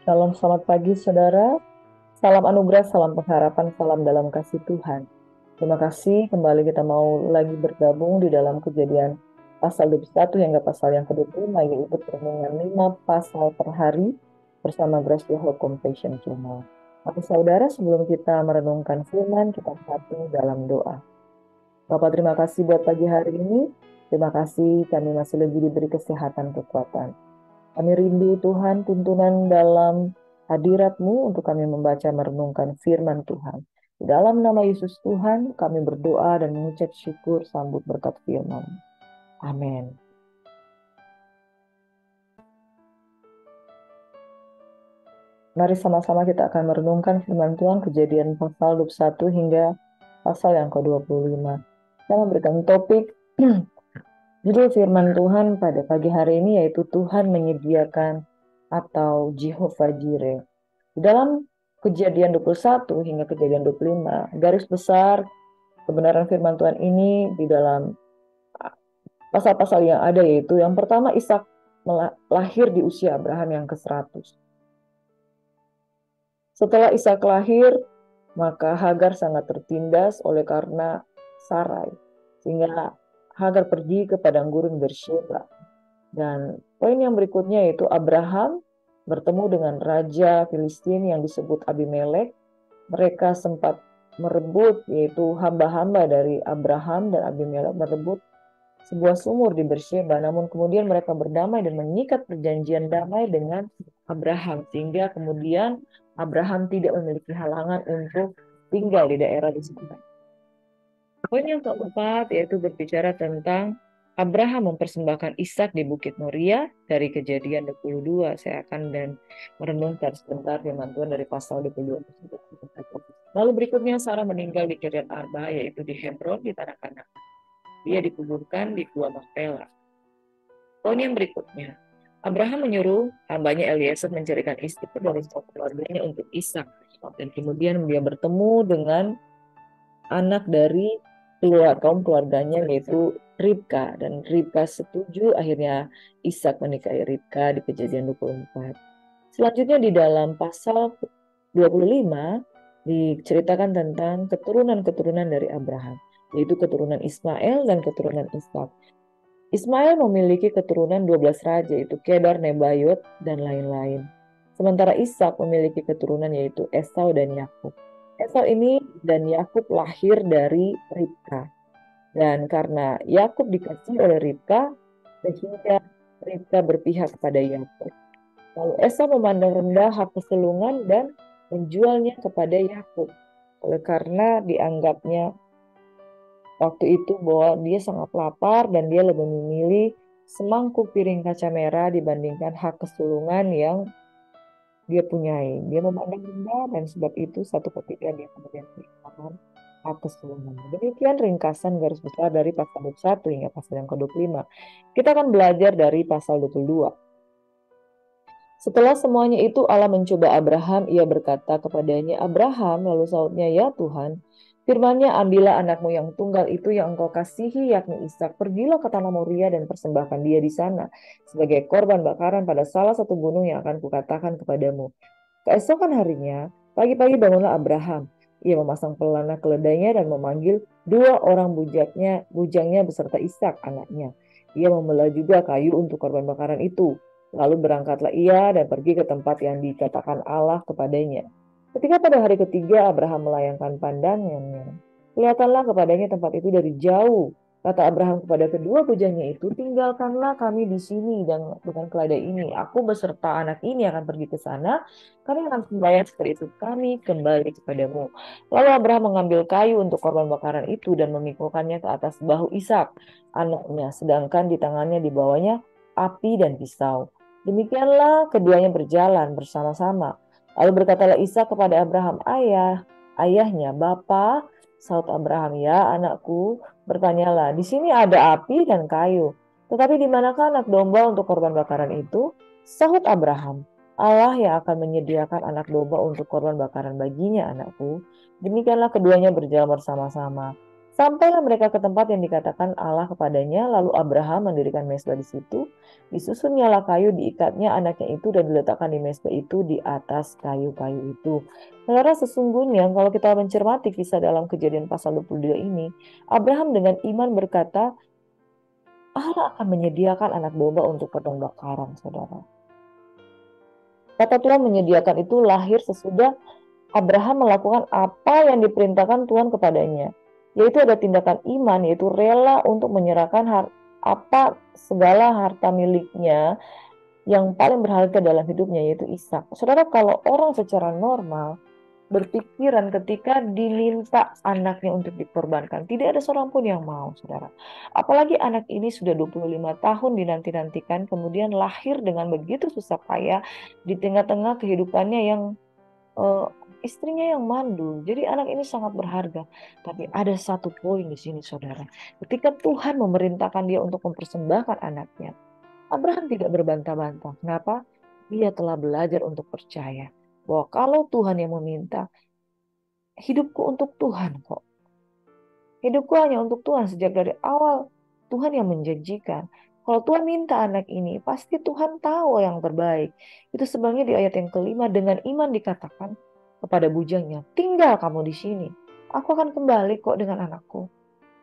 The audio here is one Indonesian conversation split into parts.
Shalom, selamat pagi saudara. Salam anugerah, salam pengharapan, salam dalam kasih Tuhan. Terima kasih kembali kita mau lagi bergabung di dalam Kejadian pasal 21 hingga pasal yang ke-25, yaitu perenungan 5 pasal per hari bersama Grace the Hope Compassion Channel. Tapi saudara, sebelum kita merenungkan firman, kita satu dalam doa. Bapak, terima kasih buat pagi hari ini. Terima kasih kami masih lagi diberi kesehatan, kekuatan. Kami rindu Tuhan tuntunan dalam hadirat-Mu untuk kami membaca merenungkan firman Tuhan. Di dalam nama Yesus Tuhan kami berdoa dan mengucap syukur sambut berkat firman. Amin. Mari sama-sama kita akan merenungkan firman Tuhan Kejadian pasal 21 hingga pasal yang ke-25. Saya memberikan topik judul firman Tuhan pada pagi hari ini yaitu Tuhan menyediakan atau Jehovah Jireh. Di dalam Kejadian 21 hingga Kejadian 25, garis besar kebenaran firman Tuhan ini di dalam pasal-pasal yang ada yaitu yang pertama Ishak lahir di usia Abraham yang ke-100. Setelah Ishak lahir, maka Hagar sangat tertindas oleh karena Sarai, sehingga Hagar pergi ke padang gurun Beersheba. Dan poin yang berikutnya yaitu Abraham bertemu dengan Raja Filistin yang disebut Abimelek. Mereka sempat merebut, yaitu hamba-hamba dari Abraham dan Abimelek merebut sebuah sumur di Beersheba. Namun kemudian mereka berdamai dan mengikat perjanjian damai dengan Abraham. Sehingga kemudian Abraham tidak memiliki halangan untuk tinggal di daerah di sekitar. Poin yang keempat yaitu berbicara tentang Abraham mempersembahkan Ishak di Bukit Moria dari Kejadian 22. Saya akan merenungkan sebentar firman Tuhan dari pasal 22. Lalu berikutnya Sarah meninggal di Kiryat Arba, yaitu di Hebron di tanah Kanaan. Dia dikuburkan di Gua Makpela. Poin yang berikutnya, Abraham menyuruh hambanya Eliezer mencarikan istri dari keluarganya untuk Ishak. Dan kemudian dia bertemu dengan anak dari kaum keluarganya yaitu Ribka, dan Ribka setuju, akhirnya Ishak menikahi Ribka di Kejadian 24. Selanjutnya di dalam pasal 25 diceritakan tentang keturunan-keturunan dari Abraham, yaitu keturunan Ismail dan keturunan Ishak. Ismail memiliki keturunan 12 raja, yaitu Kedar, Nebayot, dan lain-lain. Sementara Ishak memiliki keturunan yaitu Esau dan Yakub. Esau ini dan Yakub lahir dari Ribka. Dan karena Yakub dikasih oleh Ribka, sehingga Ribka berpihak kepada Yakub. Lalu Esau memandang rendah hak kesulungan dan menjualnya kepada Yakub. Oleh karena dianggapnya waktu itu bahwa dia sangat lapar dan dia lebih memilih semangkuk piring kaca merah dibandingkan hak kesulungan yang dia punyai. Dia memandang rendah dan sebab itu satu ketika dia kemudian kehilangan hak kesulungan. Demikian ringkasan garis besar dari pasal 21 hingga pasal yang ke-25. Kita akan belajar dari pasal 22. Setelah semuanya itu Allah mencoba Abraham, ia berkata kepadanya, Abraham, lalu sahutnya, ya Tuhan, firman-Nya, ambillah anakmu yang tunggal itu yang engkau kasihi, yakni Ishak, pergilah ke tanah Moria dan persembahkan dia di sana, sebagai korban bakaran pada salah satu gunung yang akan kukatakan kepadamu. Keesokan harinya, pagi-pagi bangunlah Abraham. Ia memasang pelana keledainya dan memanggil dua orang bujangnya beserta Ishak anaknya. Ia membelah juga kayu untuk korban bakaran itu. Lalu berangkatlah ia dan pergi ke tempat yang dikatakan Allah kepadanya. Ketika pada hari ketiga Abraham melayangkan pandangannya, kelihatanlah kepadanya tempat itu dari jauh. Kata Abraham kepada kedua bujangnya itu, tinggalkanlah kami di sini dan dengan keledai ini. Aku beserta anak ini akan pergi ke sana. Kami akan membayar seperti itu. Kami kembali kepadamu. Lalu Abraham mengambil kayu untuk korban bakaran itu dan memikulkannya ke atas bahu Ishak, anaknya. Sedangkan di tangannya dibawanya api dan pisau. Demikianlah keduanya berjalan bersama-sama. Lalu berkatalah Ishak kepada Abraham, ayahnya, Bapa. Saud Abraham, ya anakku, bertanyalah, di sini ada api dan kayu. Tetapi di manakah anak domba untuk korban bakaran itu? Sahut Abraham, Allah yang akan menyediakan anak domba untuk korban bakaran baginya, anakku. Demikianlah keduanya berjalan bersama-sama. Sampailah mereka ke tempat yang dikatakan Allah kepadanya, lalu Abraham mendirikan mezbah di situ. Disusun nyala kayu, diikatnya anaknya itu dan diletakkan di mezbah itu di atas kayu-kayu itu. Saudara, sesungguhnya kalau kita mencermati kisah dalam Kejadian pasal 22 ini, Abraham dengan iman berkata, Allah akan menyediakan anak domba untuk pedang bakaran, saudara. Kata Tuhan menyediakan itu lahir sesudah Abraham melakukan apa yang diperintahkan Tuhan kepadanya, yaitu ada tindakan iman, yaitu rela untuk menyerahkan segala harta miliknya yang paling berharga dalam hidupnya, yaitu Ishak. Saudara, kalau orang secara normal berpikiran ketika diminta anaknya untuk dikorbankan, tidak ada seorang pun yang mau, saudara. Apalagi anak ini sudah 25 tahun dinanti-nantikan, kemudian lahir dengan begitu susah payah di tengah-tengah kehidupannya yang istrinya yang mandul. Jadi anak ini sangat berharga. Tapi ada satu poin di sini, saudara. Ketika Tuhan memerintahkan dia untuk mempersembahkan anaknya, Abraham tidak berbantah-bantah. Kenapa? Dia telah belajar untuk percaya bahwa kalau Tuhan yang meminta, hidupku untuk Tuhan kok. Hidupku hanya untuk Tuhan sejak dari awal. Tuhan yang menjanjikan. Kalau Tuhan minta anak ini, pasti Tuhan tahu yang terbaik. Itu sebabnya di ayat yang kelima, dengan iman dikatakan kepada bujangnya, tinggal kamu di sini. Aku akan kembali kok dengan anakku.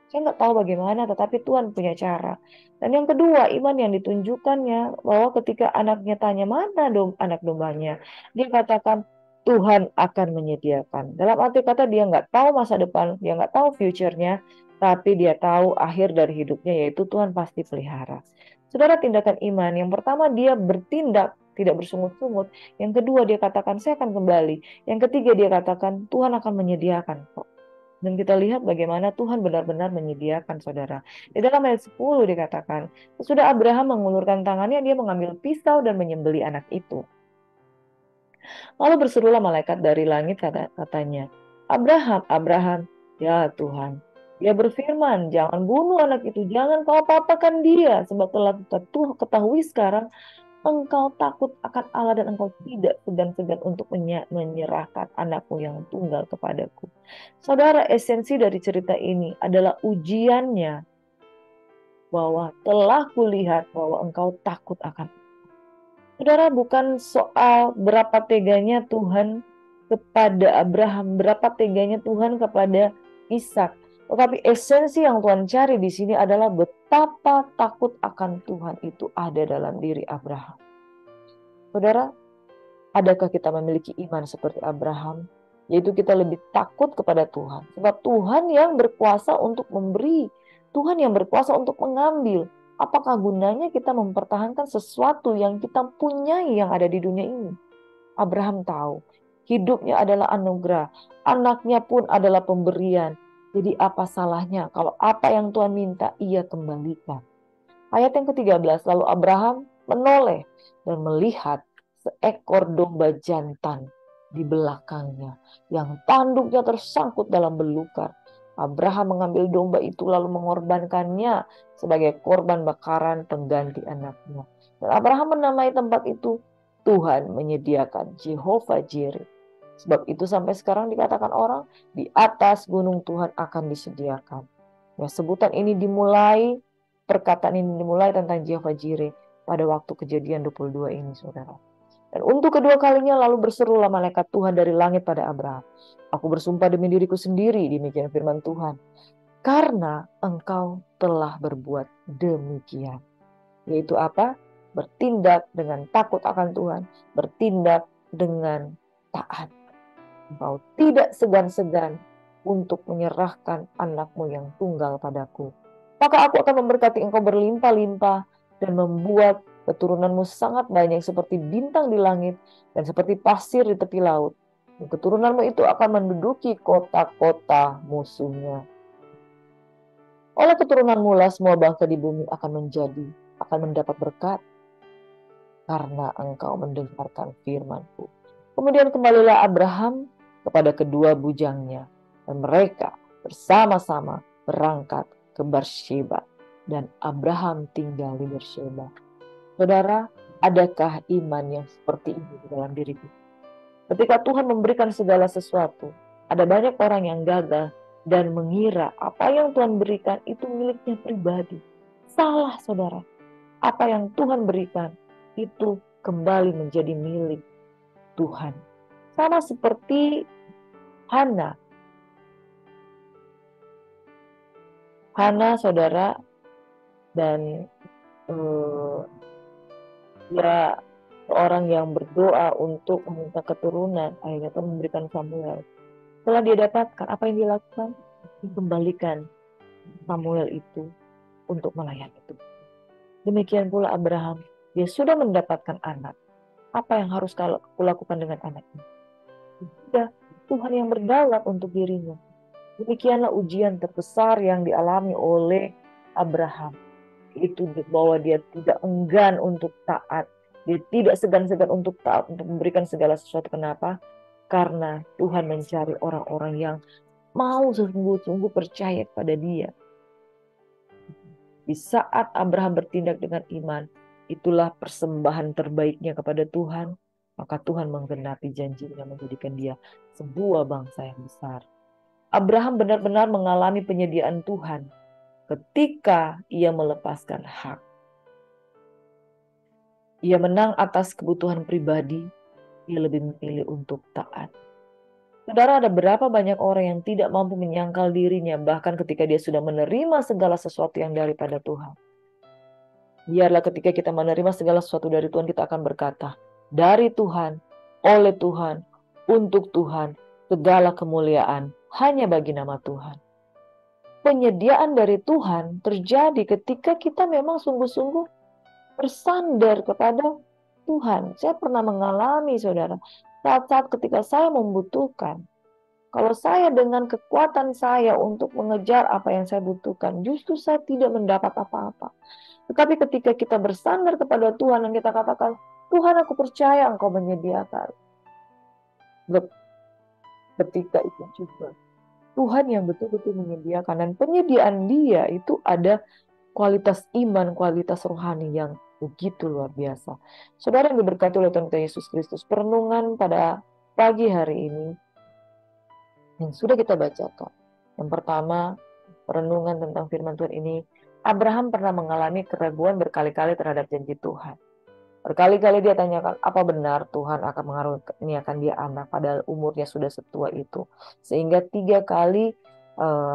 Saya nggak tahu bagaimana, tetapi Tuhan punya cara. Dan yang kedua, iman yang ditunjukkannya bahwa ketika anaknya tanya mana anak dombanya, dia katakan Tuhan akan menyediakan. Dalam arti kata dia nggak tahu masa depan, dia nggak tahu future-nya, tapi dia tahu akhir dari hidupnya yaitu Tuhan pasti pelihara. Saudara, tindakan iman yang pertama dia bertindak tidak bersungut-sungut. Yang kedua dia katakan saya akan kembali. Yang ketiga dia katakan Tuhan akan menyediakan kok. Dan kita lihat bagaimana Tuhan benar-benar menyediakan, saudara. Di dalam ayat 10 dikatakan, sesudah Abraham mengulurkan tangannya, dia mengambil pisau dan menyembelih anak itu. Lalu berserulah malaikat dari langit katanya, Abraham, Abraham, ya Tuhan. Dia berfirman, jangan bunuh anak itu, jangan kau apa-apakan dia, sebab telah ketahui sekarang engkau takut akan Allah dan engkau tidak segan-segan untuk menyerahkan anakmu yang tunggal kepadaku. Saudara, esensi dari cerita ini adalah ujiannya bahwa telah kulihat bahwa engkau takut akan. Saudara, bukan soal berapa teganya Tuhan kepada Abraham, berapa teganya Tuhan kepada Ishak. Tetapi esensi yang Tuhan cari di sini adalah betapa takut akan Tuhan itu ada dalam diri Abraham. Saudara, adakah kita memiliki iman seperti Abraham? Yaitu kita lebih takut kepada Tuhan. Sebab Tuhan yang berkuasa untuk memberi. Tuhan yang berkuasa untuk mengambil. Apakah gunanya kita mempertahankan sesuatu yang kita punyai yang ada di dunia ini? Abraham tahu. Hidupnya adalah anugerah. Anaknya pun adalah pemberian. Jadi apa salahnya kalau apa yang Tuhan minta ia kembalikan. Ayat yang ke-13, lalu Abraham menoleh dan melihat seekor domba jantan di belakangnya yang tanduknya tersangkut dalam belukar. Abraham mengambil domba itu lalu mengorbankannya sebagai korban bakaran pengganti anaknya. Dan Abraham menamai tempat itu Tuhan menyediakan, Jehovah Jireh. Sebab itu sampai sekarang dikatakan orang di atas gunung Tuhan akan disediakan. Ya, sebutan ini dimulai, perkataan ini dimulai tentang Jehovah Jireh pada waktu Kejadian 22 ini, saudara. Dan untuk kedua kalinya lalu berserulah malaikat Tuhan dari langit pada Abraham. Aku bersumpah demi diriku sendiri, demikian firman Tuhan. Karena engkau telah berbuat demikian. Yaitu apa? Bertindak dengan takut akan Tuhan. Bertindak dengan taat. Engkau tidak segan-segan untuk menyerahkan anakmu yang tunggal padaku. Maka aku akan memberkati engkau berlimpah-limpah dan membuat keturunanmu sangat banyak seperti bintang di langit dan seperti pasir di tepi laut. Dan keturunanmu itu akan menduduki kota-kota musuhnya. Oleh keturunanmu lah semua bangsa di bumi akan mendapat berkat karena engkau mendengarkan firman-Ku. Kemudian kembalilah Abraham kepada kedua bujangnya dan mereka bersama-sama berangkat ke Beersheba dan Abraham tinggal di Beersheba. Saudara, adakah iman yang seperti ini di dalam diri kita? Ketika Tuhan memberikan segala sesuatu, ada banyak orang yang gagal dan mengira apa yang Tuhan berikan itu miliknya pribadi. Salah, saudara. Apa yang Tuhan berikan itu kembali menjadi milik Tuhan. Sama seperti Hana. Hana, saudara, dan dia seorang yang berdoa untuk meminta keturunan. Akhirnya Tuhan memberikan Samuel. Setelah dia dapatkan, apa yang dia lakukan? Dikembalikan Samuel itu untuk melayani Tuhan. Demikian pula Abraham. Dia sudah mendapatkan anak. Apa yang harus kulakukan dengan anak ini? Sudah, Tuhan yang berdaulat untuk dirinya. Demikianlah ujian terbesar yang dialami oleh Abraham. Itu bahwa dia tidak enggan untuk taat. Dia tidak segan-segan untuk taat, untuk memberikan segala sesuatu. Kenapa? Karena Tuhan mencari orang-orang yang mau sungguh-sungguh percaya kepada dia. Di saat Abraham bertindak dengan iman, itulah persembahan terbaiknya kepada Tuhan. Maka Tuhan menggenapi janjinya menjadikan dia sebuah bangsa yang besar. Abraham benar-benar mengalami penyediaan Tuhan ketika ia melepaskan hak. Ia menang atas kebutuhan pribadi, ia lebih memilih untuk taat. Saudara, ada berapa banyak orang yang tidak mampu menyangkal dirinya bahkan ketika dia sudah menerima segala sesuatu yang daripada Tuhan. Biarlah ketika kita menerima segala sesuatu dari Tuhan, kita akan berkata, dari Tuhan, oleh Tuhan, untuk Tuhan, segala kemuliaan hanya bagi nama Tuhan. Penyediaan dari Tuhan terjadi ketika kita memang sungguh-sungguh bersandar kepada Tuhan. Saya pernah mengalami, saudara, saat-saat ketika saya membutuhkan. Kalau saya dengan kekuatan saya untuk mengejar apa yang saya butuhkan, justru saya tidak mendapat apa-apa. Tetapi ketika kita bersandar kepada Tuhan dan kita katakan, Tuhan, aku percaya Engkau menyediakan. Ketika itu juga Tuhan yang betul-betul menyediakan, dan penyediaan Dia itu ada kualitas iman, kualitas rohani yang begitu luar biasa. Saudara yang diberkati oleh Tuhan kita Yesus Kristus, perenungan pada pagi hari ini yang sudah kita bacakan. Yang pertama, perenungan tentang firman Tuhan ini, Abraham pernah mengalami keraguan berkali-kali terhadap janji Tuhan. Berkali-kali dia tanyakan, apa benar Tuhan akan mengaruniakan dia anak, padahal umurnya sudah setua itu. Sehingga 3 kali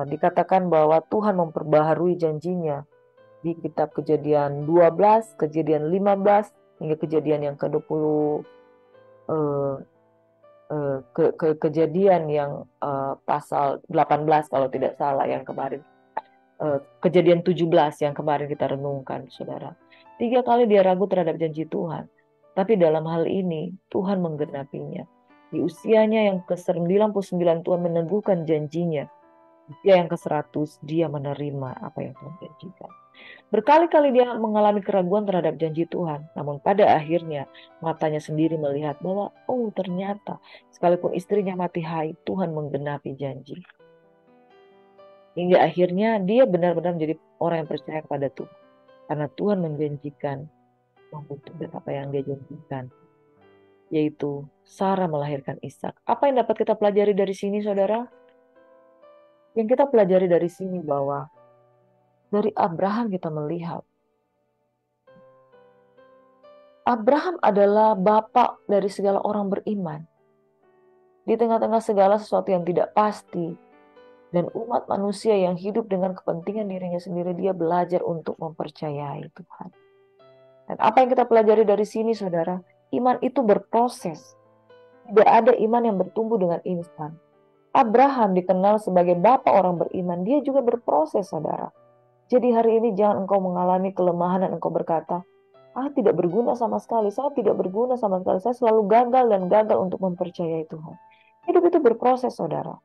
dikatakan bahwa Tuhan memperbaharui janjinya. Di kitab Kejadian 12, Kejadian 15, hingga Kejadian yang ke-20, Kejadian yang pasal 18 kalau tidak salah yang kemarin. Kejadian 17 yang kemarin kita renungkan, saudara. 3 kali dia ragu terhadap janji Tuhan. Tapi dalam hal ini, Tuhan menggenapinya. Di usianya yang ke-99, Tuhan meneguhkan janjinya. Usia yang ke-100, dia menerima apa yang Tuhan janjikan. Berkali-kali dia mengalami keraguan terhadap janji Tuhan. Namun pada akhirnya, matanya sendiri melihat bahwa, oh ternyata, sekalipun istrinya mati hai, Tuhan menggenapi janji. Hingga akhirnya dia benar-benar menjadi orang yang percaya kepada Tuhan. Karena Tuhan menjanjikan mewujudkan apa yang dia janjikan. Yaitu Sarah melahirkan Ishak. Apa yang dapat kita pelajari dari sini, saudara? Yang kita pelajari dari sini bahwa dari Abraham kita melihat Abraham adalah bapak dari segala orang beriman. Di tengah-tengah segala sesuatu yang tidak pasti, dan umat manusia yang hidup dengan kepentingan dirinya sendiri, dia belajar untuk mempercayai Tuhan. Dan apa yang kita pelajari dari sini, saudara? Iman itu berproses. Tidak ada iman yang bertumbuh dengan instan. Abraham dikenal sebagai bapak orang beriman. Dia juga berproses, saudara. Jadi hari ini jangan engkau mengalami kelemahan dan engkau berkata, tidak berguna sama sekali. Saya tidak berguna sama sekali. Saya selalu gagal dan gagal untuk mempercayai Tuhan. Hidup itu berproses, saudara.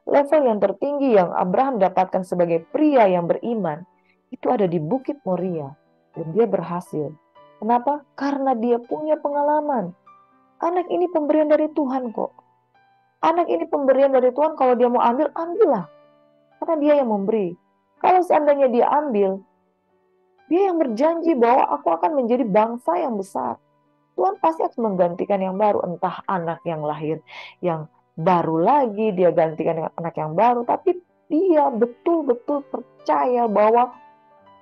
Level yang tertinggi yang Abraham dapatkan sebagai pria yang beriman, itu ada di Bukit Moria. Dan dia berhasil. Kenapa? Karena dia punya pengalaman. Anak ini pemberian dari Tuhan kok. Anak ini pemberian dari Tuhan, kalau dia mau ambil, ambillah. Karena dia yang memberi. Kalau seandainya dia ambil, dia yang berjanji bahwa aku akan menjadi bangsa yang besar. Tuhan pasti akan menggantikan yang baru. Entah anak yang lahir yang baru lagi dia gantikan dengan anak yang baru, tapi dia betul-betul percaya bahwa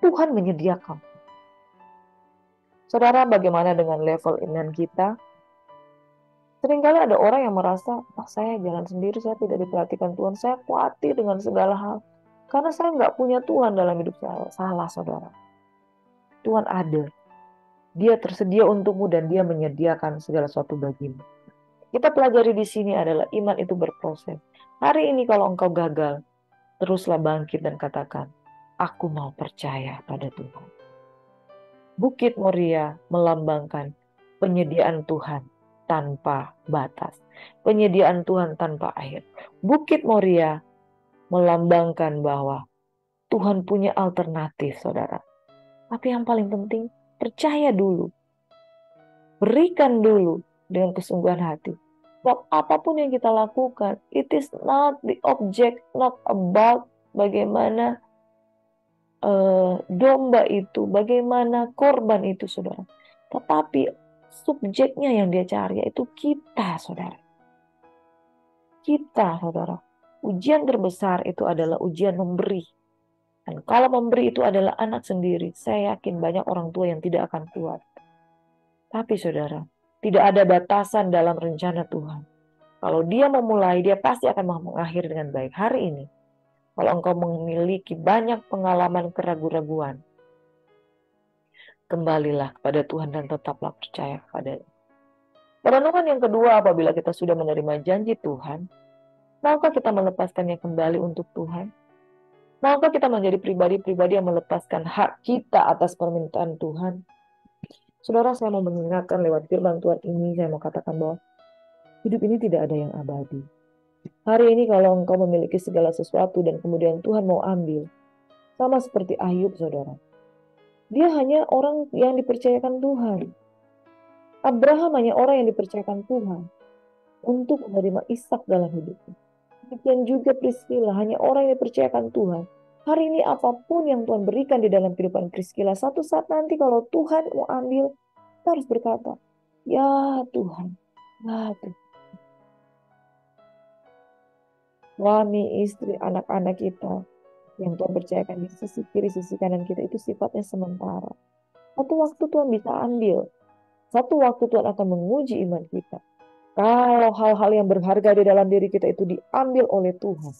Tuhan menyediakan. Saudara, bagaimana dengan level iman kita? Seringkali ada orang yang merasa, saya jalan sendiri, saya tidak diperhatikan Tuhan, saya khawatir dengan segala hal. Karena saya nggak punya Tuhan dalam hidup saya. Salah, saudara. Tuhan ada. Dia tersedia untukmu dan dia menyediakan segala sesuatu bagimu. Kita pelajari di sini adalah iman itu berproses. Hari ini kalau engkau gagal, teruslah bangkit dan katakan, aku mau percaya pada Tuhan. Bukit Moria melambangkan penyediaan Tuhan tanpa batas. Penyediaan Tuhan tanpa akhir. Bukit Moria melambangkan bahwa Tuhan punya alternatif, saudara. Tapi yang paling penting, percaya dulu. Berikan dulu dengan kesungguhan hati. Sebab apapun yang kita lakukan, it is not the object, not about bagaimana domba itu, bagaimana korban itu, saudara. Tetapi subjeknya yang dia cari yaitu kita, saudara. Kita, saudara. Ujian terbesar itu adalah ujian memberi. Dan kalau memberi itu adalah anak sendiri, saya yakin banyak orang tua yang tidak akan kuat. Tapi saudara, tidak ada batasan dalam rencana Tuhan. Kalau dia memulai, dia pasti akan mengakhiri dengan baik. Hari ini, kalau engkau memiliki banyak pengalaman keraguan-raguan, kembalilah kepada Tuhan dan tetaplah percaya kepada-Nya. Perenungan yang kedua, apabila kita sudah menerima janji Tuhan, maukah kita melepaskannya kembali untuk Tuhan? Maukah kita menjadi pribadi-pribadi yang melepaskan hak kita atas permintaan Tuhan? Saudara, saya mau mengingatkan lewat firman Tuhan ini, saya mau katakan bahwa hidup ini tidak ada yang abadi. Hari ini kalau engkau memiliki segala sesuatu dan kemudian Tuhan mau ambil, sama seperti Ayub, saudara. Dia hanya orang yang dipercayakan Tuhan. Abraham hanya orang yang dipercayakan Tuhan untuk menerima Ishak dalam hidupnya. Demikian juga Priscilla, hanya orang yang dipercayakan Tuhan. Hari ini apapun yang Tuhan berikan di dalam kehidupan Priscilla, satu saat nanti kalau Tuhan mau ambil, kita harus berkata, ya Tuhan, ya Tuhan. Suami, istri, anak-anak kita yang Tuhan percayakan di sisi kiri, sisi kanan kita itu sifatnya sementara. Satu waktu Tuhan bisa ambil. Satu waktu Tuhan akan menguji iman kita. Kalau hal-hal yang berharga di dalam diri kita itu diambil oleh Tuhan,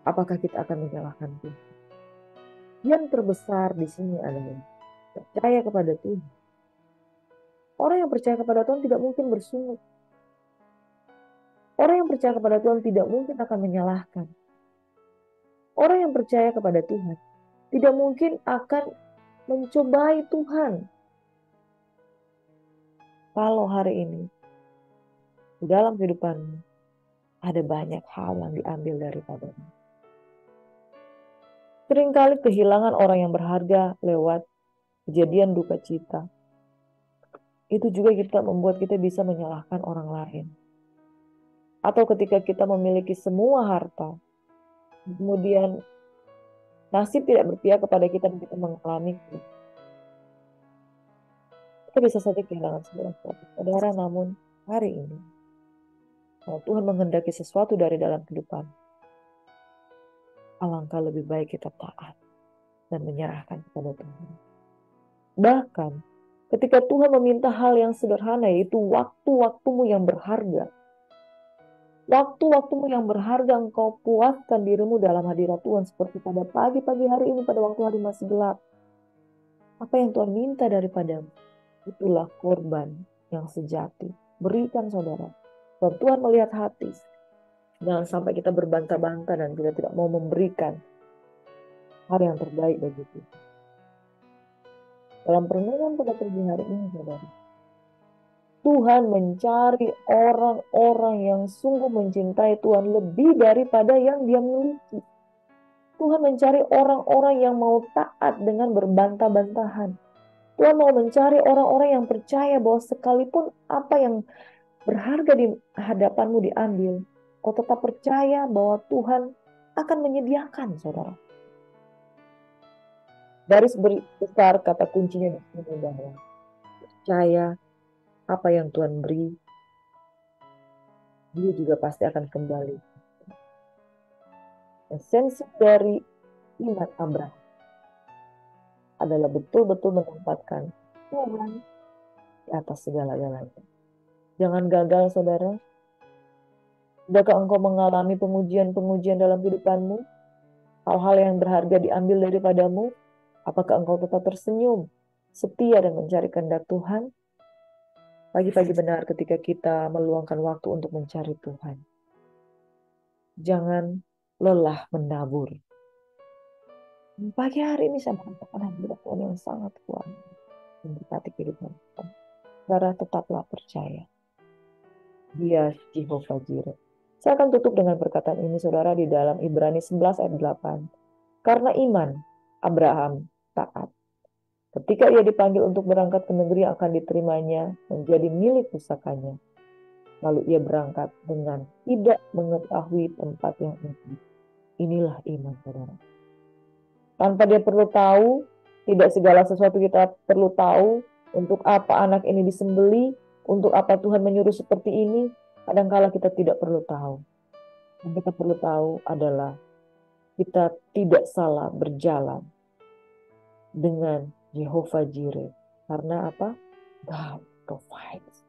apakah kita akan menyalahkan Tuhan? Yang terbesar di sini adalah percaya kepada Tuhan. Orang yang percaya kepada Tuhan tidak mungkin bersungut. Orang yang percaya kepada Tuhan tidak mungkin akan menyalahkan. Orang yang percaya kepada Tuhan tidak mungkin akan mencobai Tuhan. Kalau hari ini di dalam kehidupanmu ada banyak hal yang diambil daripadanya. Seringkali kehilangan orang yang berharga lewat kejadian duka cita. Itu juga kita membuat kita bisa menyalahkan orang lain. Atau ketika kita memiliki semua harta, kemudian nasib tidak berpihak kepada kita dan kita mengalami itu. Kita bisa saja kehilangan segala sesuatu, saudara. Namun hari ini, kalau Tuhan menghendaki sesuatu dari dalam kehidupan, alangkah lebih baik kita taat dan menyerahkan kepada Tuhan. Bahkan ketika Tuhan meminta hal yang sederhana, yaitu waktu-waktumu yang berharga. Waktu-waktumu yang berharga engkau puaskan dirimu dalam hadirat Tuhan. Seperti pada pagi-pagi hari ini, pada waktu hari masih gelap. Apa yang Tuhan minta daripadamu? Itulah korban yang sejati. Berikan, saudara. Dan Tuhan melihat hati. Jangan sampai kita berbantah-bantah dan kita tidak mau memberikan hal yang terbaik bagi kita. Dalam perenungan pada pagi hari ini, saudara, Tuhan mencari orang-orang yang sungguh mencintai Tuhan lebih daripada yang dia miliki. Tuhan mencari orang-orang yang mau taat dengan berbantah-bantahan. Tuhan mau mencari orang-orang yang percaya bahwa sekalipun apa yang berharga di hadapanmu diambil, kau tetap percaya bahwa Tuhan akan menyediakan, saudara. Garis besar kata kuncinya di sini bahwa percaya apa yang Tuhan beri dia juga pasti akan kembali. Esensi dari iman Abraham adalah betul-betul menempatkan Tuhan di atas segala-galanya. Jangan gagal, saudara. Sudahkah engkau mengalami pengujian-pengujian dalam kehidupanmu? Hal-hal yang berharga diambil daripadamu? Apakah engkau tetap tersenyum, setia dan mencari kehendak Tuhan? Pagi-pagi benar ketika kita meluangkan waktu untuk mencari Tuhan. Jangan lelah menabur. Pagi hari ini saya mengatakan hadirat Tuhan yang sangat kuat. Memberkati kehidupan kita. Saudara, tetaplah percaya. Dia Jehovah Jireh. Saya akan tutup dengan perkataan ini, saudara, di dalam Ibrani 11 ayat 8. Karena iman, Abraham taat. Ketika ia dipanggil untuk berangkat ke negeri yang akan diterimanya, menjadi milik pusakanya. Lalu ia berangkat dengan tidak mengetahui tempat yang aman. Inilah iman, saudara. Tanpa dia perlu tahu, tidak segala sesuatu kita perlu tahu, untuk apa anak ini disembeli, untuk apa Tuhan menyuruh seperti ini, kadangkala kita tidak perlu tahu. Yang kita perlu tahu adalah kita tidak salah berjalan dengan Jehovah Jireh. Karena apa? God provides.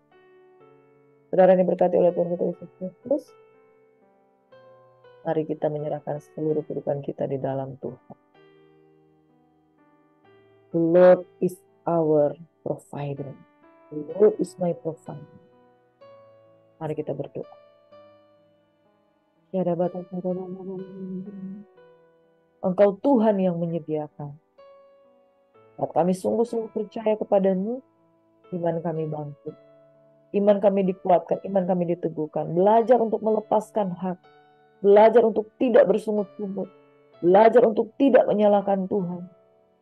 Saudara yang diberkati oleh Tuhan kita Yesus Kristus, mari kita menyerahkan seluruh kehidupan kita di dalam Tuhan. The Lord is our provider. The Lord is my provider. Mari kita berdoa. Engkau Tuhan yang menyediakan. Saat kami sungguh-sungguh percaya kepadamu, iman kami bangkit. Iman kami dikuatkan, iman kami diteguhkan. Belajar untuk melepaskan hak. Belajar untuk tidak bersungut-sungut. Belajar untuk tidak menyalahkan Tuhan.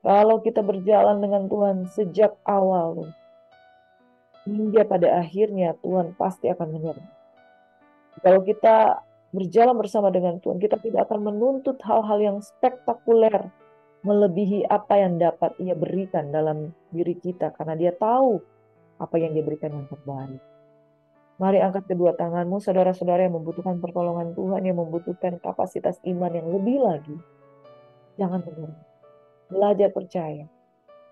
Kalau kita berjalan dengan Tuhan sejak awal, hingga pada akhirnya Tuhan pasti akan menyertai. Kalau kita berjalan bersama dengan Tuhan, kita tidak akan menuntut hal-hal yang spektakuler, melebihi apa yang dapat Ia berikan dalam diri kita, karena Dia tahu apa yang Dia berikan yang terbaik. Mari angkat kedua tanganmu, saudara-saudara yang membutuhkan pertolongan Tuhan, yang membutuhkan kapasitas iman yang lebih lagi. Jangan menyerah. Belajar percaya.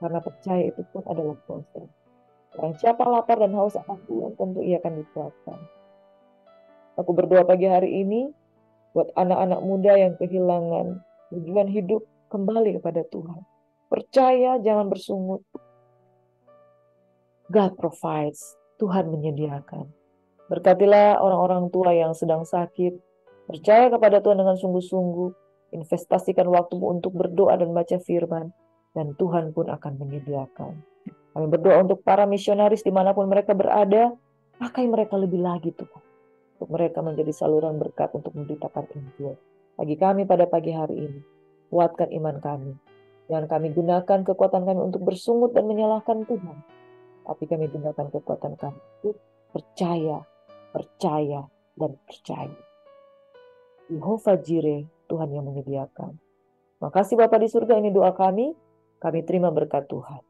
Karena percaya itu pun adalah proses. Orang siapa lapar dan haus akan Tuhan, tentu ia akan dikuatkan. Aku berdoa pagi hari ini, buat anak-anak muda yang kehilangan tujuan hidup, kembali kepada Tuhan. Percaya, jangan bersungut. God provides. Tuhan menyediakan. Berkatilah orang-orang tua yang sedang sakit. Percaya kepada Tuhan dengan sungguh-sungguh. Investasikan waktumu untuk berdoa dan baca firman. Dan Tuhan pun akan menyediakan. Kami berdoa untuk para misionaris dimanapun mereka berada. Pakai mereka lebih lagi Tuhan. Untuk mereka menjadi saluran berkat untuk memberitakan Injil. Bagi kami pada pagi hari ini. Kuatkan iman kami. Jangan kami gunakan kekuatan kami untuk bersungut dan menyalahkan Tuhan. Tapi kami gunakan kekuatan kami untuk percaya, dan percaya. Jehovah Jireh, Tuhan yang menyediakan. Makasih Bapa di surga, ini doa kami. Kami terima berkat Tuhan.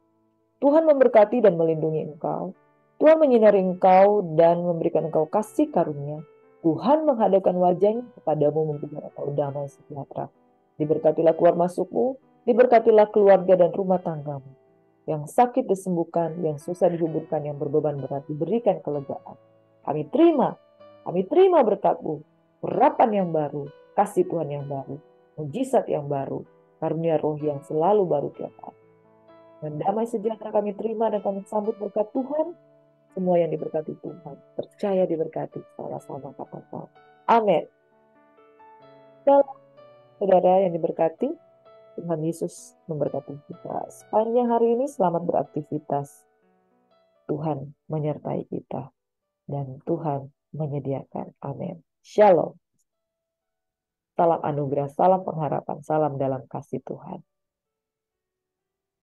Tuhan memberkati dan melindungi engkau. Tuhan menyinari engkau dan memberikan engkau kasih karunia. Tuhan menghadapkan wajahnya kepadamu, memberikan engkau damai sejahtera. Diberkatilah keluar masukmu, diberkatilah keluarga dan rumah tanggamu. Yang sakit disembuhkan, yang susah dihiburkan, yang berbeban berat diberikan kelegaan. Kami terima berkat-Mu, urapan yang baru, kasih Tuhan yang baru, mujizat yang baru, karunia roh yang selalu baru tiap hari. Dan damai sejahtera kami terima dan kami sambut berkat Tuhan. Semua yang diberkati Tuhan, percaya diberkati, sama-sama kata-kata. Amin. Saudara yang diberkati, Tuhan Yesus memberkati kita. Sepanjang hari ini selamat beraktivitas. Tuhan menyertai kita. Dan Tuhan menyediakan. Amin. Shalom. Salam anugerah, salam pengharapan, salam dalam kasih Tuhan.